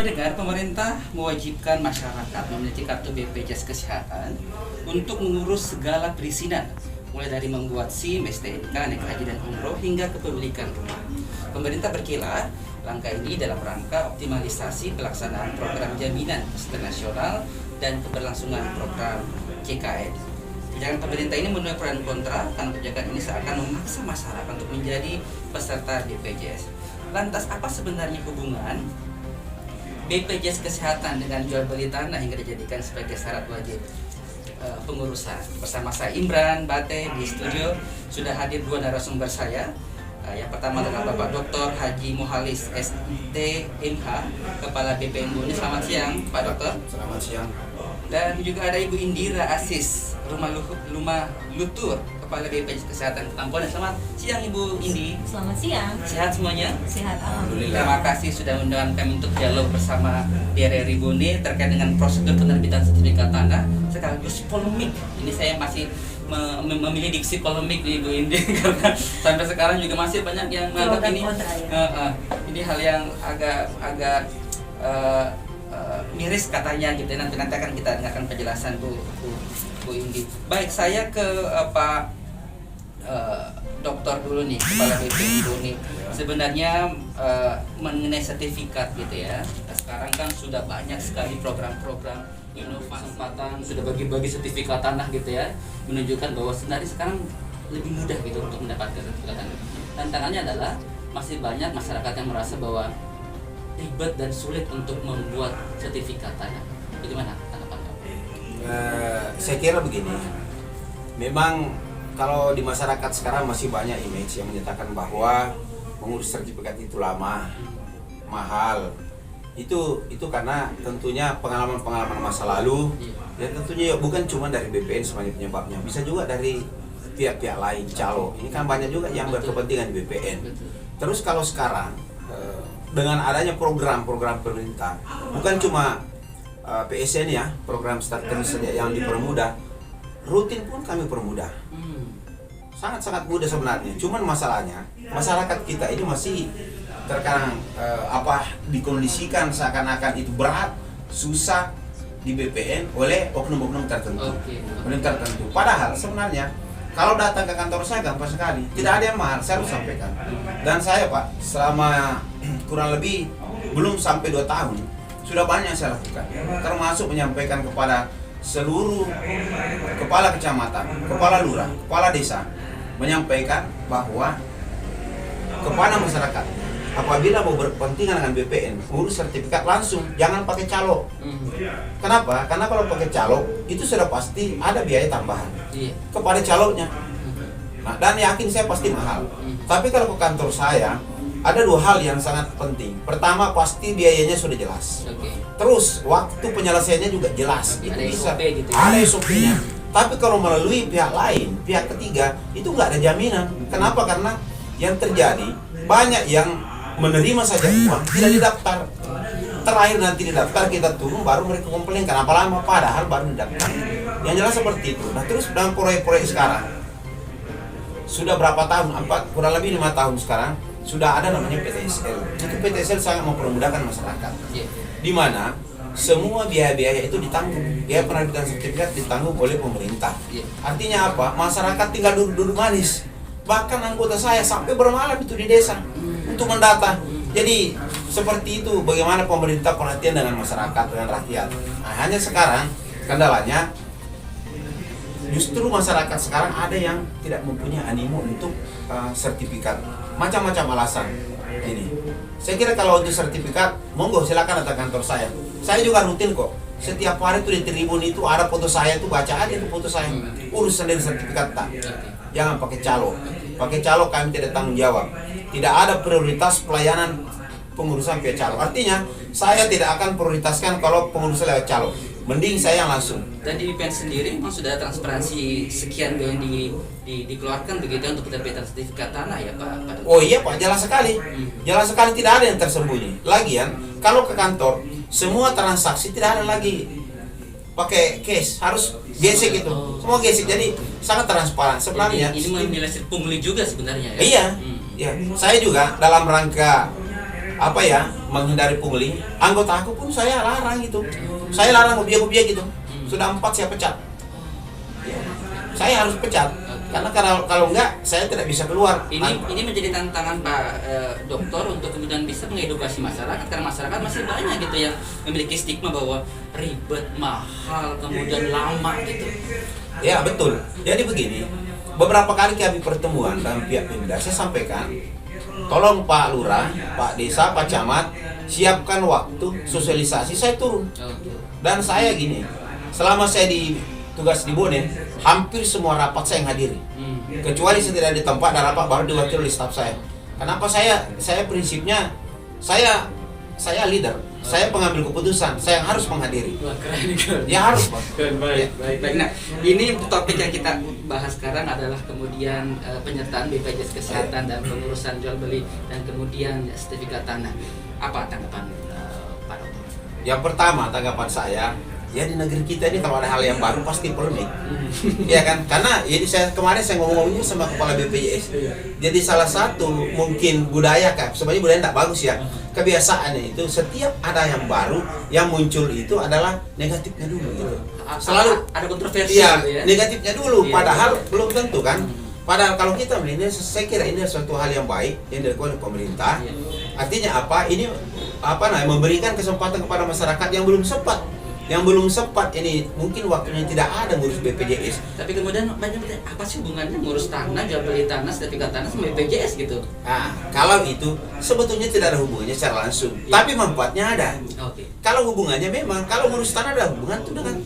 Pendengar, pemerintah mewajibkan masyarakat memiliki kartu BPJS Kesehatan untuk mengurus segala perizinan, mulai dari membuat SIM, STNK, naik haji dan umroh hingga kepemilikan rumah. Pemerintah berkilah langkah ini dalam rangka optimalisasi pelaksanaan program jaminan kesehatan nasional dan keberlangsungan program JKN. Kebijakan pemerintah ini menuai pro dan kontra karena kebijakan ini seakan memaksa masyarakat untuk menjadi peserta BPJS. Lantas apa sebenarnya hubungan BPJS Kesehatan dengan jual beli tanah hingga dijadikan sebagai syarat wajib pengurusan? Bersama saya Imran Bate di studio sudah hadir dua narasumber saya. Yang pertama adalah Bapak Dr. Haji Muhalis STMH, Kepala BPN Bone. Selamat siang Pak Dokter. Selamat siang. Dan juga ada Ibu Indira Asis Rumah Lutur, Kepala BPJS Kesehatan Tampolan. Selamat siang Ibu Indi. Selamat siang. Sehat semuanya? Sehat, alhamdulillah. Terima kasih sudah mengundang kami untuk dialog bersama DRRI Bone terkait dengan prosedur penerbitan sertifikat tanah sekaligus polemik. Ini saya masih memilih diksi polemik nih Ibu Indi karena sampai sekarang juga masih banyak yang menganggap ini ini hal yang agak miris katanya gitu. Nanti akan kita dengarkan penjelasan Bu Indi. Baik, saya ke Pak Dokter dulu nih, Kepala BPN Bone. Sebenarnya mengenai sertifikat gitu ya. Sekarang kan sudah banyak sekali program-program inovasi kesempatan, sudah bagi-bagi sertifikat tanah gitu ya, menunjukkan bahwa sebenarnya sekarang lebih mudah gitu untuk mendapatkan sertifikat tanah. Tantangannya adalah masih banyak masyarakat yang merasa bahwa ribet dan sulit untuk membuat sertifikat tanah. Bagaimana tanggapan Pak? Saya kira begini, memang kalau di masyarakat sekarang masih banyak image yang menyatakan bahwa mengurus sertifikat itu lama, mahal. Itu karena tentunya pengalaman masa lalu, dan tentunya bukan cuma dari BPN semuanya penyebabnya, bisa juga dari pihak-pihak lain, calo. Ini kan banyak juga yang berkepentingan di BPN. Terus kalau sekarang dengan adanya program-program pemerintah, bukan cuma PSN ya, program strategis saja yang dipermudah, rutin pun kami permudah. Sangat-sangat mudah sebenarnya. Cuman masalahnya masyarakat kita ini masih terkadang dikondisikan seakan-akan itu berat, susah di BPN oleh oknum-oknum tertentu. Padahal sebenarnya kalau datang ke kantor saya gampang sekali, tidak ada yang mahal, saya harus sampaikan. Dan saya Pak, selama kurang lebih belum sampai 2 tahun, sudah banyak saya lakukan, termasuk menyampaikan kepada seluruh kepala kecamatan, kepala lurah, kepala desa, menyampaikan bahwa kepada masyarakat, apabila mau berkepentingan dengan BPN, urus sertifikat langsung, jangan pakai calo. Kenapa? Karena kalau pakai calo, itu sudah pasti ada biaya tambahan kepada calonya. Nah, dan yakin saya pasti mahal. Tapi kalau ke kantor saya, ada 2 hal yang sangat penting. Pertama, pasti biayanya sudah jelas. Terus, waktu penyelesaiannya juga jelas. Itu ada bisa. SOP gitu ya? Ada SOP-nya. Tapi kalau melalui pihak lain, pihak ketiga, itu nggak ada jaminan. Kenapa? Karena yang terjadi, banyak yang menerima saja uang, tidak didaftar. Terakhir nanti didaftar, kita tunggu, baru mereka komplain kenapa lama, padahal baru didaftar. Yang jelas seperti itu. Nah, terus dalam proyek-proyek sekarang, sudah berapa tahun? Kurang lebih 5 tahun sekarang, sudah ada namanya PTSL. Itu PTSL sangat mempermudahkan masyarakat. Di mana semua biaya-biaya itu ditanggung. Biaya penerbitan sertifikat ditanggung oleh pemerintah. Artinya apa? Masyarakat tinggal duduk-duduk manis. Bahkan anggota saya sampai bermalam itu di desa untuk mendata. Jadi seperti itu bagaimana pemerintah perhatian dengan masyarakat, dengan rakyat. Nah, hanya sekarang kendalanya justru masyarakat sekarang ada yang tidak mempunyai animo untuk sertifikat. Macam-macam alasan ini. Saya kira kalau untuk sertifikat, monggo silakan datang kantor saya. Saya juga rutin kok. Setiap hari tuh di Tribun itu ada foto saya tuh, baca aja tuh foto saya. Urus sendiri sertifikat tak. Jangan pakai calo. Pakai calo kami tidak tanggung jawab. Tidak ada prioritas pelayanan pengurusan via calo. Artinya saya tidak akan prioritaskan kalau pengurusan lewat calo. Mending saya yang langsung. Dan di BPN sendiri memang sudah transparansi sekian yang dikeluarkan begitu untuk penerbitan sertifikat tanah ya Pak? Oh iya Pak, jelas sekali. Jelas sekali, tidak ada yang tersembunyi. Lagian kalau ke kantor, semua transaksi tidak ada lagi pakai cash, harus gesek itu. Semua gesek, jadi sangat transparan sebenarnya. Ini memilih pungli juga sebenarnya ya? Iya. Ya, saya juga dalam rangka apa ya, menghindari pungli. Anggota aku pun saya larang gitu. Saya larang objek-objek gitu. Sudah 4 saya pecat. Ya, saya harus pecat. Karena kalau enggak saya tidak bisa keluar. Ini menjadi tantangan Pak Dokter untuk kemudian bisa mengedukasi masyarakat, karena masyarakat masih banyak gitu yang memiliki stigma bahwa ribet, mahal, kemudian lama gitu. Ya betul. Jadi begini, beberapa kali kami pertemuan dengan pihak Pemda, saya sampaikan, tolong Pak Lurah, Pak Desa, Pak Camat, siapkan waktu sosialisasi, saya turun. Dan saya gini, selama saya tugas di Bonen, hampir semua rapat saya yang hadiri. Kecuali saya tidak di tempat ada rapat baru diwakili oleh staf saya. Kenapa saya prinsipnya saya leader, saya pengambil keputusan, saya harus menghadiri. Wah, keren. Ya harus, Pak. Baik. Nah, ini topik yang kita bahas sekarang adalah kemudian penyertaan BPJS Kesehatan dan pengurusan jual beli dan kemudian sertifikat tanah. Apa tanggapan Pak Dokter? Yang pertama tanggapan saya, ya di negeri kita ini kalau ada hal yang baru pasti polemik. Ya kan? Karena ini kemarin saya ngomong-ngomongnya sama kepala BPJS. Jadi salah satu mungkin budaya kan, sebenarnya budaya tidak bagus ya. Kebiasaannya itu setiap ada yang baru yang muncul itu adalah negatifnya dulu gitu. Selalu ada kontroversi iya, gitu ya. negatifnya dulu, Iya. padahal belum tentu kan. Padahal kalau kita melihat, saya kira ini suatu hal yang baik yang dilakukan oleh pemerintah. Iya. Artinya apa? Ini memberikan kesempatan kepada masyarakat yang belum sempat ini mungkin waktunya tidak ada ngurus BPJS. Tapi kemudian banyak bertanya, apa sih hubungannya ngurus tanah, jual beli tanah, sertifikat tanah sama BPJS gitu? Nah, kalau itu sebetulnya tidak ada hubungannya secara langsung, tapi manfaatnya ada. Oke. Kalau hubungannya memang, kalau ngurus tanah ada hubungan tuh dengan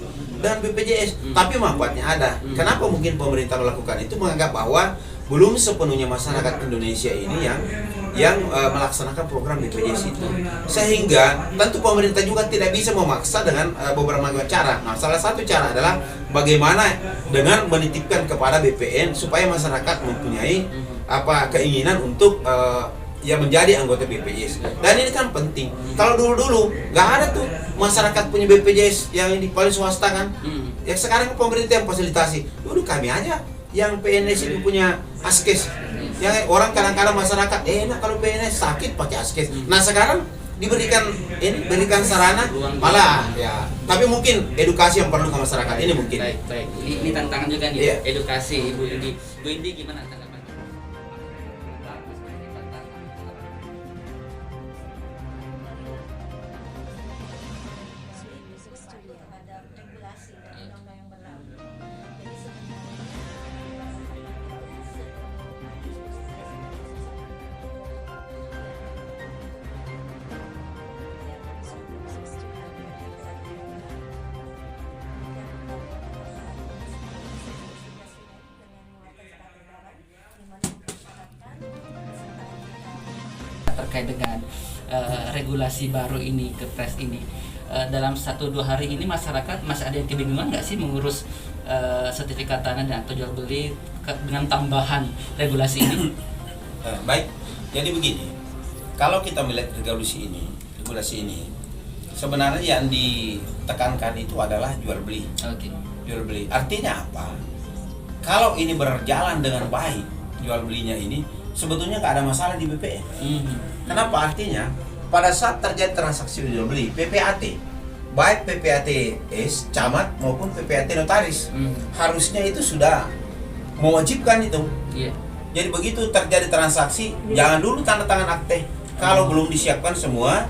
BPJS, tapi manfaatnya ada. Kenapa mungkin pemerintah melakukan itu? Menganggap bahwa belum sepenuhnya masyarakat Indonesia ini yang melaksanakan program BPJS itu, sehingga tentu pemerintah juga tidak bisa memaksa dengan beberapa cara. Nah, salah satu cara adalah bagaimana dengan menitipkan kepada BPN supaya masyarakat mempunyai keinginan untuk ya menjadi anggota BPJS. Dan ini kan penting. Kalau dulu nggak ada tuh masyarakat punya BPJS yang di paling swasta kan. Ya sekarang pemerintah yang fasilitasi. Dulu kami aja yang PNS itu punya askes. Yang orang kadang-kadang masyarakat enak kalau PNS sakit pakai askes. Nah sekarang berikan sarana malah ya. Tapi mungkin edukasi yang perlu ke masyarakat ini mungkin. Baik. Ini tantangan juga nih, Iya. edukasi Ibu Indi. Bu Indi gimana tanggapan? terhadap regulasi dan undang-undang yang berlaku. Jadi terkait dengan regulasi baru ini, Kepres ini, dalam 1-2 hari ini masyarakat masih ada yang kebingungan nggak sih mengurus sertifikat tanah dan atau jual beli dengan tambahan regulasi ini? Baik, jadi begini, kalau kita melihat regulasi ini sebenarnya yang ditekankan itu adalah jual beli. Oke. Jual beli artinya apa? Kalau ini berjalan dengan baik, jual belinya ini sebetulnya nggak ada masalah di BPN. Kenapa? Artinya pada saat terjadi transaksi jual beli, PPAT, baik PPATS camat maupun PPAT notaris, harusnya itu sudah mewajibkan itu. Iya. Jadi begitu terjadi transaksi, jangan dulu tanda tangan akte kalau belum disiapkan semua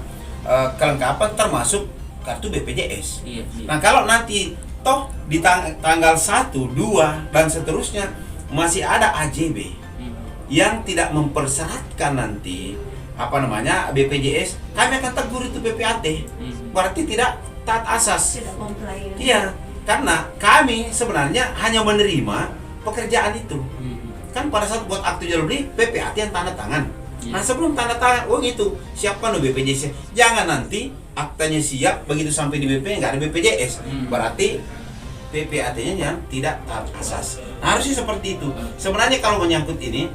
kelengkapan termasuk kartu BPJS. Iya. Nah kalau nanti toh di tanggal 1, 2 dan seterusnya masih ada AJB yang tidak mempersyaratkan nanti BPJS, kami akan tegur itu PPAT. Berarti tidak taat asas. tidak comply. Iya, karena kami sebenarnya hanya menerima pekerjaan itu. Kan pada saat buat akte jual beli, PPAT yang tanda tangan. Nah sebelum tanda tangan, gitu, siapkan BPJS. Jangan nanti aktenya siap, begitu sampai di BP nggak ada BPJS. Berarti PPAT-nya yang tidak taat asas. Nah, harusnya seperti itu. Sebenarnya kalau menyangkut ini,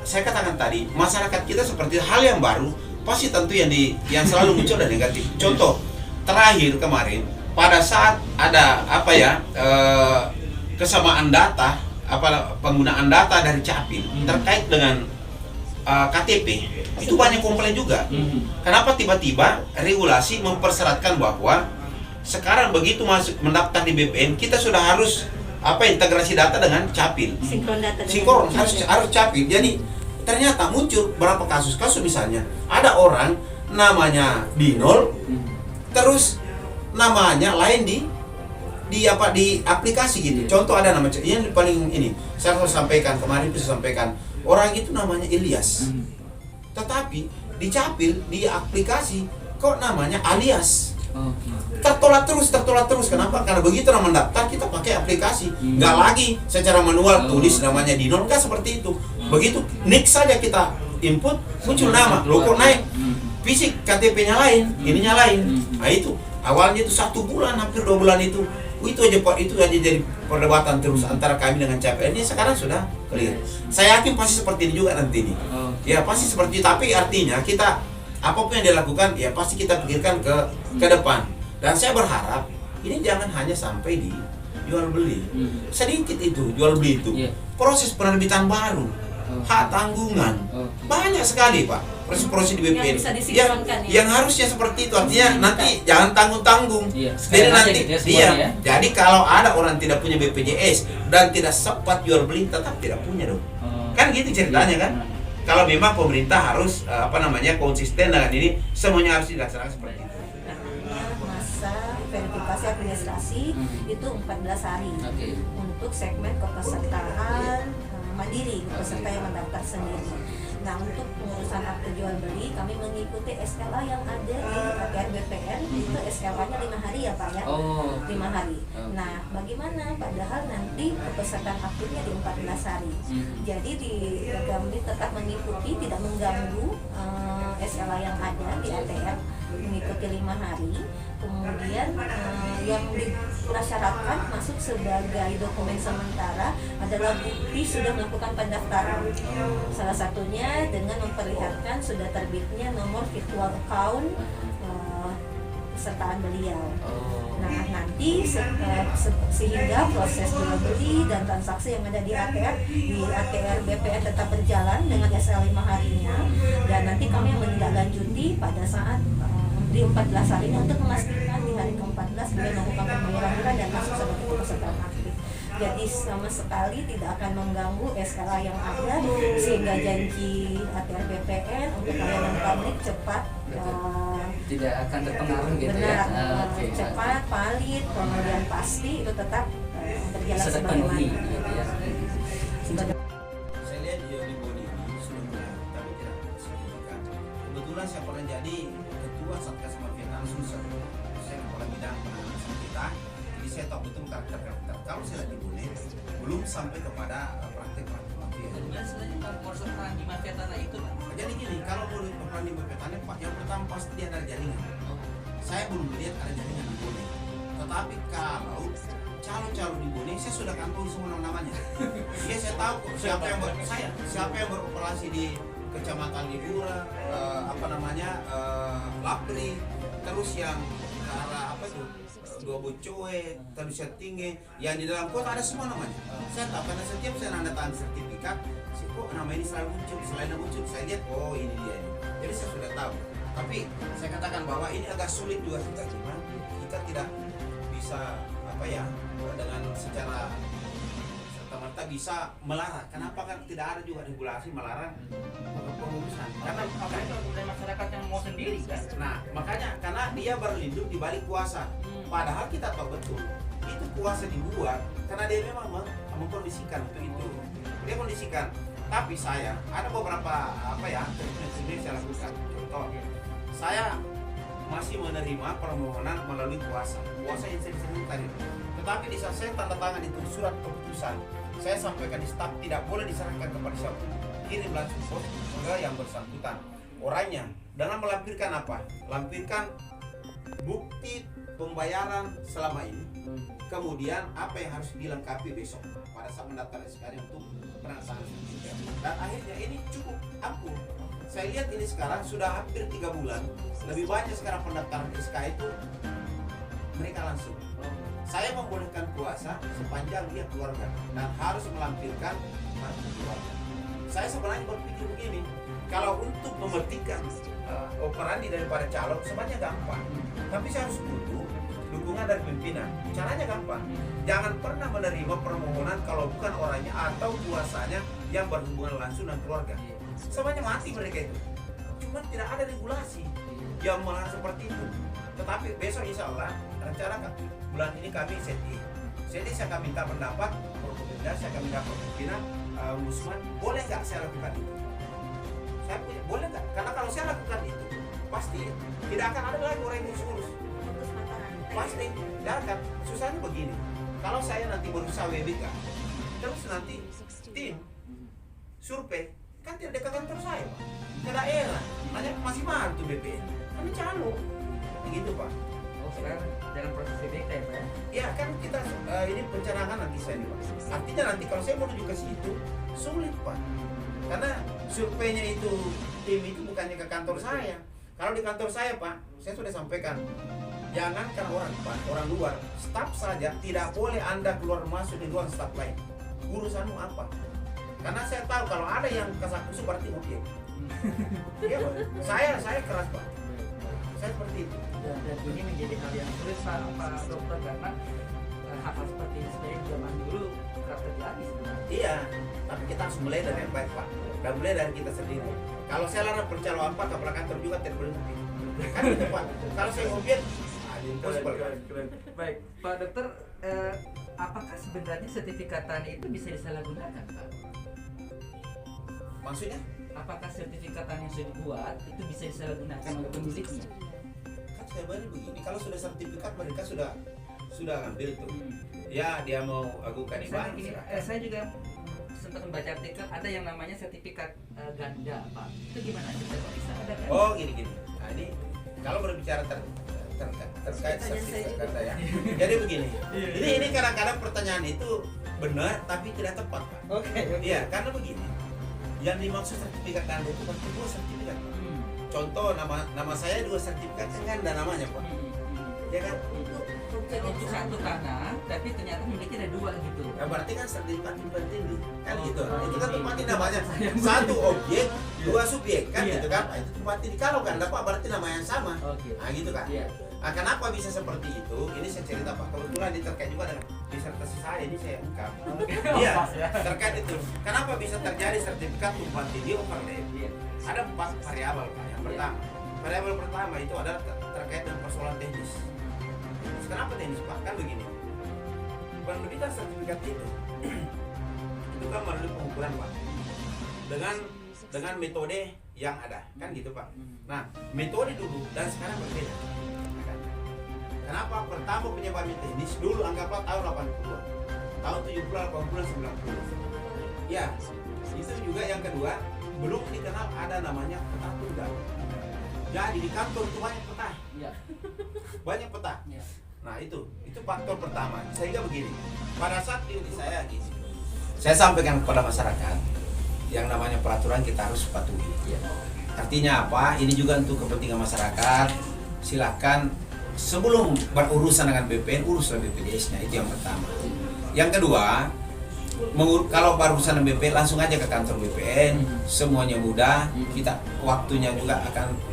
saya katakan tadi, masyarakat kita seperti hal yang baru, pasti tentu yang selalu muncul dan negatif. Contoh, terakhir kemarin, pada saat ada kesamaan data, penggunaan data dari Capil terkait dengan KTP itu banyak komplain juga. Kenapa tiba-tiba regulasi mempersyaratkan bahwa sekarang begitu masuk mendaftar di BPN kita sudah harus integrasi data dengan Capil. Sinkron data. Sinkron harus Capil. Jadi ternyata muncul beberapa kasus misalnya ada orang namanya Dinol terus namanya lain di aplikasi gitu. Contoh ada nama yang paling ini saya harus sampaikan kemarin bisa sampaikan orang itu namanya Ilyas. Tetapi di Capil di aplikasi kok namanya alias. Tertolak terus. Kenapa? Karena begitu nama mendaftar kita pakai aplikasi. Nggak lagi secara manual tulis namanya Dinol, nggak seperti itu. Begitu nick saja kita input muncul nama, loh kok naik. Fisik KTP-nya lain, ininya lain. Nah itu awalnya itu 1 bulan hampir 2 bulan itu. Itu aja jadi perdebatan terus antara kami dengan CPN. Ini sekarang sudah clear. Saya yakin pasti seperti ini juga nanti ini. Ya pasti seperti itu. Tapi artinya kita apapun yang dilakukan ya pasti kita pikirkan ke depan. Dan saya berharap ini jangan hanya sampai di jual beli. Sedikit itu jual beli itu. Proses penerbitan baru, hak tanggungan banyak sekali Pak. Proses di BPN Yang bisa disinkronkan yang harusnya seperti itu artinya nanti jangan tanggung-tanggung. Jadi nanti jadi kalau ada orang tidak punya BPJS dan tidak sempat jual beli tetap tidak punya dong. Kan gitu ceritanya kan. Kalau memang pemerintah harus konsisten dengan ini semuanya harus dilaksanakan seperti itu. Masa verifikasi administrasi itu 14 hari untuk segmen kepesertaan mandiri, peserta yang mendaftar sendiri. Nah, untuk pengurusan akte jual beli kami mengikuti SLA yang ada di ATR BPN itu SLA-nya 5 hari ya Pak ya. 5 hari. Nah, bagaimana? Padahal nanti kepesertaan aktifnya di 14 hari. Jadi kami tetap mengikuti tidak mengganggu SLA yang ada di ATR mengikuti 5 hari. Kemudian yang dipersyaratkan masuk sebagai dokumen sementara adalah bukti sudah melakukan pendaftaran. Salah satunya dengan memperlihatkan sudah terbitnya nomor virtual account pesertaan beliau. Nah, nanti sehingga proses jual beli dan transaksi yang ada di ATR BPN tetap berjalan dengan SL 5 harinya, dan nanti kami menindaklanjuti pada saat di 14 hari untuk memastikan di hari ke-14 beliau melakukan pembayaran dan masuk sebagai pesertaan aktif. Jadi sama sekali tidak akan mengganggu SLA yang ada sehingga janji ATR BPN untuk layanan publik cepat tidak akan terpengaruh gitu benar, ya. cepat, valid, kemudian pasti itu tetap berjalan sebagaimana. Gitu ya. Saya lihat di bodi ini sudah mulai, tapi tidak signifikan. Kebetulan saya pernah jadi ketua Satgas Mafia Tanah Sulsel. Saya kepala bidang penanganan sengketa. Jadi saya tahu betul karakter. Kalau saya lihat di bodi belum sampai kepada praktek-praktek mafia. Dan sebenarnya proses peran di mafia tanah itu kan. Jadi gini, kalau mau peran di mafia tanah, Pak, yang pertama pasti dia ada jaringan. Saya belum melihat ada jaringan di bodi. Tetapi kalau calon-calon di Bone saya sudah kantong semua namanya. Iya, saya tahu kok siapa yang beroperasi di Kecamatan Libura, Lapri, terus yang ke arah Dua Bocoe, Tanusia Tinggi, yang di dalam kota ada semua namanya. Saya tahu karena setiap saya nanda tangan sertifikat, kok nama ini selalu muncul, saya lihat oh ini dia ini. Jadi saya sudah tahu. Tapi saya katakan bahwa ini agak sulit juga kita tidak bisa dengan secara serta-merta bisa melarang. Kenapa kan tidak ada juga regulasi melarang pengurusan? Karena makanya dari masyarakat yang mau sendiri kan. Nah, makanya karena dia berlindung di balik kuasa. Padahal kita tahu betul itu kuasa dibuat karena dia memang mengkondisikan untuk itu. Dia kondisikan. Tapi saya ada beberapa treatment saya lakukan. Contoh, saya masih menerima permohonan melalui kuasa yang saya disebut tadi. Tetapi di saat saya tanda tangan itu surat keputusan, saya sampaikan di staf tidak boleh diserahkan kepada siapa. Kirim langsung ke yang bersangkutan orangnya dengan melampirkan apa? Lampirkan bukti pembayaran selama ini. Kemudian apa yang harus dilengkapi besok pada saat mendaftar SK untuk penandatangan sertifikat. Dan akhirnya ini cukup ampuh. Saya lihat ini sekarang sudah hampir 3 bulan. Lebih banyak sekarang pendaftaran SK itu mereka langsung. Saya membolehkan kuasa sepanjang dia keluarga dan harus melampirkan kartu keluarga. Saya sebenarnya berpikir begini, kalau untuk memetikkan operandi daripada calon sebenarnya gampang, tapi saya harus butuh dukungan dari pimpinan. Caranya gampang, jangan pernah menerima permohonan kalau bukan orangnya atau kuasanya yang berhubungan langsung dengan keluarga. Sebenarnya mati mereka itu, cuma tidak ada regulasi yang melarang seperti itu. Tetapi besok insya Allah rencana bulan ini kami seti saya akan minta pendapat Forkopimda, saya akan minta pimpinan Ombudsman, boleh nggak saya lakukan itu? Saya punya, boleh nggak? Karena kalau saya lakukan itu, pasti tidak akan ada lagi orang yang ngurus. Pasti, tidak akan. Susahnya begini, kalau saya nanti berusaha WBK, terus nanti tim survei, kan tidak dekat kantor saya, Pak. Ke daerah, hanya masih mahal tuh BPN. Kami calo, begitu Pak. Oh, sekarang dalam proses WBK ya Pak? Ya kan kita ini pencanangan nanti saya nih Pak. Artinya nanti kalau saya menuju ke situ sulit Pak. Karena surveinya itu tim itu bukannya ke kantor saya. Kalau di kantor saya Pak, saya sudah sampaikan. Jangankan orang Pak, orang luar, staf saja tidak boleh Anda keluar masuk di ruang staf lain. Urusanmu apa? Karena saya tahu kalau ada yang kasakusu berarti oke. Iya Pak. Saya keras Pak. Saya seperti itu. Dan ini menjadi hal yang sulit Pak Dokter, karena hal-hal seperti ini sebenarnya zaman dulu kerap terjadi sebenarnya. Iya, tapi kita harus mulai dari yang baik Pak, dan mulai dari kita sendiri. Kalau saya larang percaloan Pak, kepala kantor juga terberhenti. Kan gitu Pak. Kalau saya ngobrol, impossible. Baik, Pak Dokter, apakah sebenarnya sertifikat tanah itu bisa disalahgunakan Pak? Maksudnya? Apakah sertifikat tanah yang sudah dibuat itu bisa disalahgunakan oleh pemiliknya? Kan saya balik begini, kalau sudah sertifikat mereka sudah ambil tuh. Ya dia mau agukan di bank. Saya juga sempat membaca artikel ada yang namanya sertifikat ganda Pak. Itu gimana sih? Bisa ada kan? Oh gini. Nah ini kalau berbicara terkait sertifikat ganda ya. Jadi begini. Ini kadang-kadang pertanyaan itu benar tapi tidak tepat Pak. Oke. Iya, karena begini. Yang dimaksud sertifikat ganda itu pasti dua sertifikat Pak. Contoh nama saya dua sertifikat kan ganda namanya Pak. Ya kan? Untuk satu tanah, tapi ternyata memiliki ada dua gitu. Ya berarti kan sertifikat timpan tinggi kan gitu. Itu kan tempatnya namanya satu objek, dua subjek kan gitu kan. Nah, itu tempat tinggi. Kalau ganda Pak berarti nama yang sama. Nah gitu kan. Nah, kenapa bisa seperti itu? Ini saya cerita Pak. Kebetulan ini terkait juga dengan disertasi saya, ini saya ungkap. Iya, terkait itu. Kenapa bisa terjadi sertifikat tumpang tindih overlap? Ada 4 variabel Pak. Yang pertama, variabel pertama itu adalah terkait dengan persoalan teknis. Kenapa teknis Pak? Kan begini. Penerbitan sertifikat itu kan melalui pengukuran Pak. Dengan metode yang ada, kan gitu Pak. Nah, metode dulu dan sekarang berbeda. Kenapa? Pertama penyebabnya teknis dulu anggaplah tahun 80-an, tahun 70, 80, 90. Ya, itu juga yang kedua belum dikenal ada namanya peta tunggal. Jadi di kantor itu banyak peta, banyak peta. Nah itu faktor pertama. Sehingga begini, pada saat ini saya sampaikan kepada masyarakat yang namanya peraturan kita harus patuhi. Artinya apa? Ini juga untuk kepentingan masyarakat. Silakan sebelum berurusan dengan BPN, uruslah BPJS-nya, itu yang pertama. Yang kedua, kalau berurusan dengan BPN langsung aja ke kantor BPN, semuanya mudah. Kita waktunya juga akan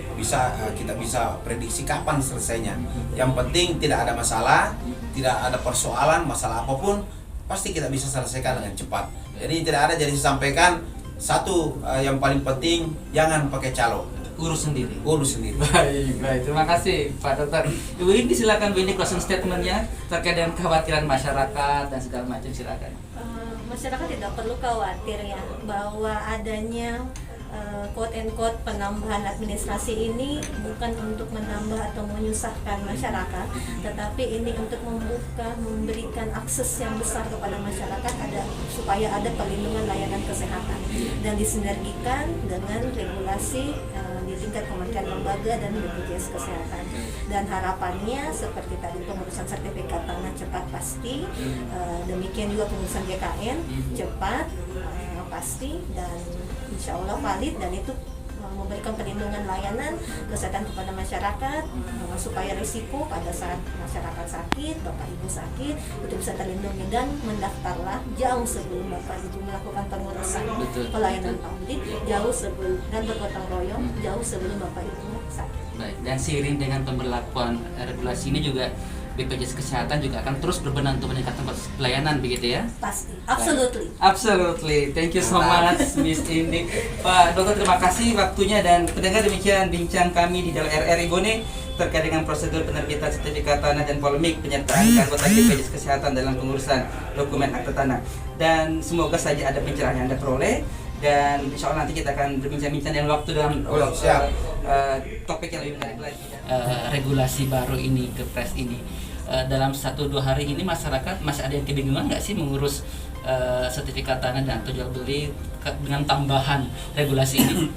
kita bisa prediksi kapan selesainya. Yang penting tidak ada masalah, tidak ada persoalan, masalah apapun pasti kita bisa selesaikan dengan cepat. Jadi tidak ada, jadi saya sampaikan satu yang paling penting, jangan pakai calo. Urus sendiri. Baik. Terima kasih Pak Dokter. Ibu ini silakan Bu, ini closing statementnya terkait dengan kekhawatiran masyarakat dan segala macam, silakan. Masyarakat tidak perlu khawatir ya bahwa adanya quote and quote penambahan administrasi ini bukan untuk menambah atau menyusahkan masyarakat, tetapi ini untuk membuka, memberikan akses yang besar kepada masyarakat supaya ada perlindungan layanan kesehatan dan disinergikan dengan regulasi di tingkat kementerian lembaga dan BPJS Kesehatan. Dan harapannya seperti tadi pengurusan sertifikat tanah cepat pasti, demikian juga pengurusan JKN cepat pasti dan insya Allah valid, dan itu memberikan perlindungan layanan kesehatan kepada masyarakat supaya risiko pada saat masyarakat sakit, Bapak Ibu sakit itu bisa terlindungi, dan mendaftarlah jauh sebelum Bapak Ibu melakukan pengurusan pelayanan publik, jauh sebelum, dan bergotong royong jauh sebelum Bapak Ibu sakit. Baik, dan seiring dengan pemberlakuan regulasi ini juga BPJS Kesehatan juga akan terus berbenah untuk meningkatkan pelayanan, begitu ya? Pasti, absolutely. Absolutely, thank you so much Miss Indi. Pak Dokter, terima kasih waktunya, dan pendengar, demikian bincang kami di dalam RRI Bone terkait dengan prosedur penerbitan sertifikat tanah dan polemik penyertaan anggota BPJS Kesehatan dalam pengurusan dokumen akta tanah. Dan semoga saja ada pencerahan yang Anda peroleh, dan insya Allah nanti kita akan berbincang-bincang dengan waktu dalam topik yang lebih menarik lagi. Regulasi baru ini, Kepres ini, dalam 1-2 hari ini masyarakat masih ada yang kebingungan nggak sih mengurus sertifikat tanah dan atau jual beli dengan tambahan regulasi ini?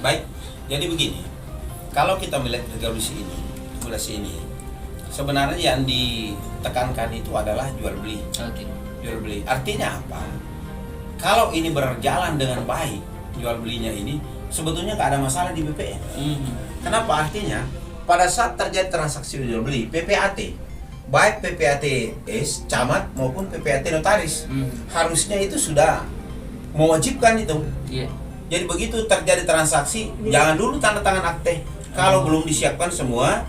Baik, jadi begini, kalau kita melihat regulasi ini, sebenarnya yang ditekankan itu adalah jual beli. Oke. Jual beli, artinya apa? Kalau ini berjalan dengan baik, jual belinya ini sebetulnya nggak ada masalah di BPN. Kenapa? Artinya pada saat terjadi transaksi jual beli, PPAT, baik PPATS camat maupun PPAT notaris, harusnya itu sudah mewajibkan itu. Jadi begitu terjadi transaksi, jangan dulu tanda tangan akte kalau belum disiapkan semua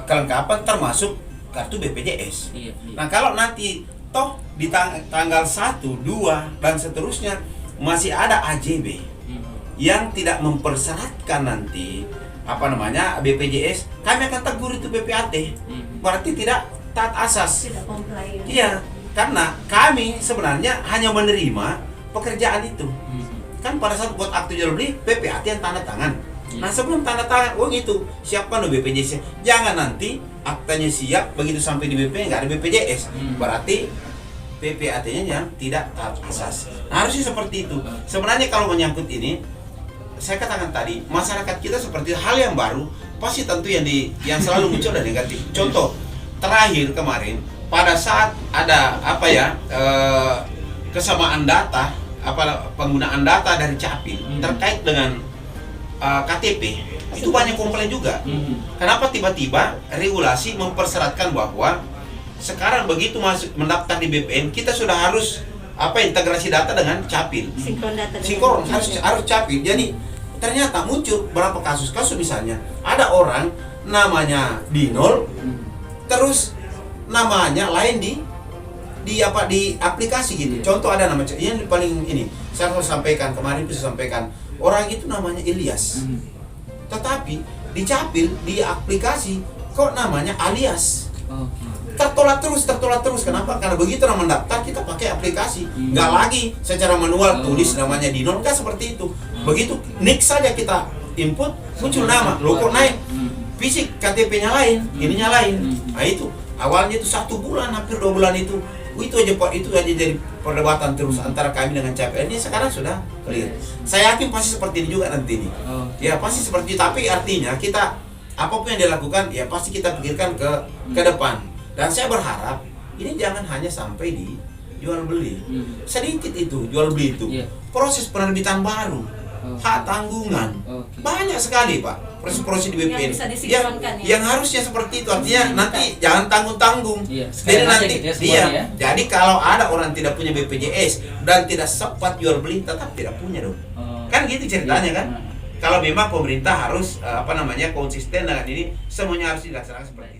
kelengkapan termasuk kartu BPJS. Nah, kalau nanti toh di tanggal 1, 2 dan seterusnya masih ada AJB yang tidak mempersyaratkan nanti BPJS, kami akan tegur itu PPAT. Berarti tidak taat asas. Tidak comply. Iya, karena kami sebenarnya hanya menerima pekerjaan itu. Kan pada saat buat akte jual beli, PPAT yang tanda tangan. Nah, sebelum tanda tangan, itu siapkan BPJS. Jangan nanti aktenya siap, begitu sampai di BP nggak ada BPJS. Berarti PPAT-nya yang tidak taat asas. Nah, harusnya seperti itu. Sebenarnya kalau menyangkut ini, saya katakan tadi, masyarakat kita seperti hal yang baru, pasti tentu yang selalu muncul dan negatif. Contoh, terakhir kemarin, pada saat ada kesamaan data, penggunaan data dari Capil terkait dengan KTP, itu banyak komplain juga. Kenapa tiba-tiba regulasi mempersyaratkan bahwa sekarang begitu masuk mendaftar di BPN, kita sudah harus integrasi data dengan Capil. Sinkron harus Capil. Jadi ternyata muncul berapa kasus misalnya ada orang namanya Dinol, terus namanya lain di aplikasi gitu. Contoh ada nama yang paling ini saya harus sampaikan, kemarin bisa sampaikan, orang itu namanya Ilyas, tetapi di Capil di aplikasi kok namanya Alias. Tertolak terus. Kenapa? Karena begitu orang mendaftar, kita pakai aplikasi, nggak lagi secara manual tulis namanya Dinol, nggak seperti itu. Begitu nik saja kita input, muncul nama, logo naik, fisik KTP-nya lain, ininya lain. Nah itu awalnya itu 1 bulan, hampir 2 bulan itu aja Pak, itu aja jadi perdebatan terus antara kami dengan CPN. Ini sekarang sudah clear. Saya yakin pasti seperti ini juga nanti ini. Ya pasti seperti itu, tapi artinya kita apapun yang dilakukan ya pasti kita pikirkan ke depan. Dan saya berharap ini jangan hanya sampai di jual beli. Sedikit itu jual beli itu. Proses penerbitan baru, hak tanggungan, banyak sekali Pak proses-proses di BPN yang harusnya seperti itu. Artinya nanti jangan tanggung-tanggung. Jadi nanti jadi kalau ada orang tidak punya BPJS dan tidak sempat jual beli, tetap tidak punya dong. Kan gitu ceritanya kan. Kalau memang pemerintah harus konsisten dengan ini, semuanya harus dilaksanakan seperti itu.